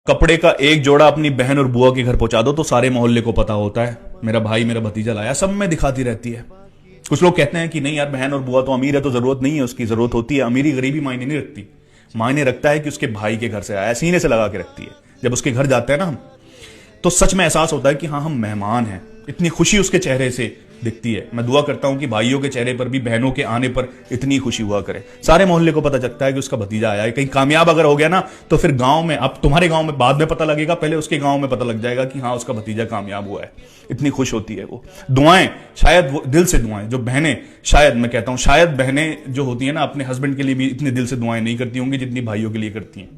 कपड़े का एक जोड़ा अपनी बहन और बुआ के घर पहुंचा दो तो सारे मोहल्ले को पता होता है मेरा भाई मेरा भतीजा लाया। सब में दिखाती रहती है। कुछ लोग कहते हैं कि नहीं यार, बहन और बुआ तो अमीर है तो जरूरत नहीं है उसकी। जरूरत होती है, अमीरी गरीबी मायने नहीं रखती। मायने रखता है कि उसके भाई के घर से आया, सीने से लगा के रखती है। जब उसके घर जाते हैं ना हम, तो सच में एहसास होता है कि हाँ हम मेहमान हैं। इतनी खुशी उसके चेहरे से दिखती है। मैं दुआ करता हूं कि भाइयों के चेहरे पर भी बहनों के आने पर इतनी खुशी हुआ करे। सारे मोहल्ले को पता चलता है कि उसका भतीजा आया है। कहीं कामयाब अगर हो गया ना तो फिर गांव में, अब तुम्हारे गांव में बाद में पता लगेगा, पहले उसके गांव में पता लग जाएगा कि हाँ उसका भतीजा कामयाब हुआ है। इतनी खुश होती है वो। दुआएं, शायद वो दिल से दुआएं, जो बहनें, शायद मैं कहता हूं शायद बहनें जो होती है ना अपने हस्बैंड के लिए भी इतने दिल से दुआएं नहीं करती होंगी जितनी भाइयों के लिए करती हैं।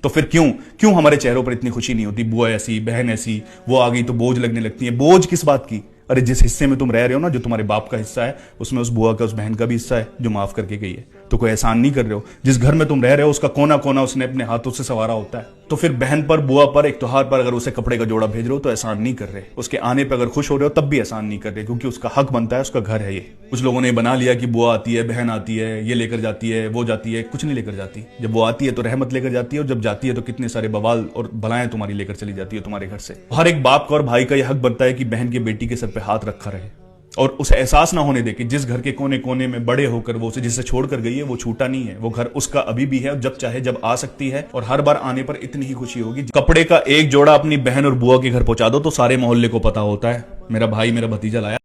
तो फिर क्यों हमारे चेहरों पर इतनी खुशी नहीं होती? बुआ ऐसी, बहन ऐसी, वो आ गई तो बोझ लगने लगती है। बोझ किस बात की? अरे जिस हिस्से में तुम रह रहे हो ना, जो तुम्हारे बाप का हिस्सा है, उसमें उस बुआ का, उस बहन का भी हिस्सा है जो माफ करके गई है। तो कोई एहसान नहीं कर रहे हो। जिस घर में तुम रह रहे हो उसका कोना कोना उसने अपने हाथों से संवारा होता है। तो फिर बहन पर, बुआ पर, एक त्योहार पर अगर उसे कपड़े का जोड़ा भेज रहे हो तो एहसान नहीं कर रहे। उसके आने पर अगर खुश हो रहे हो तब भी एहसान नहीं कर रहे, क्योंकि उसका हक बनता है, उसका घर है ये। कुछ लोगों ने बना लिया कि बुआ आती है, बहन आती है, ये लेकर जाती है, वो जाती है। कुछ नहीं लेकर जाती। जब वो आती है तो रहमत लेकर जाती है, और जब जाती है तो कितने सारे बवाल और बलाएं तुम्हारी लेकर चली जाती है तुम्हारे घर से। हर एक बाप का और भाई का यह हक बनता है कि बहन की बेटी के सर पे हाथ रखा रहे, और उसे एहसास ना होने दे कि जिस घर के कोने कोने में बड़े होकर वो उसे जिससे छोड़कर गई है वो छूटा नहीं है। वो घर उसका अभी भी है, और जब चाहे जब आ सकती है, और हर बार आने पर इतनी ही खुशी होगी। कपड़े का एक जोड़ा अपनी बहन और बुआ के घर पहुंचा दो तो सारे मोहल्ले को पता होता है मेरा भाई मेरा भतीजा लाया।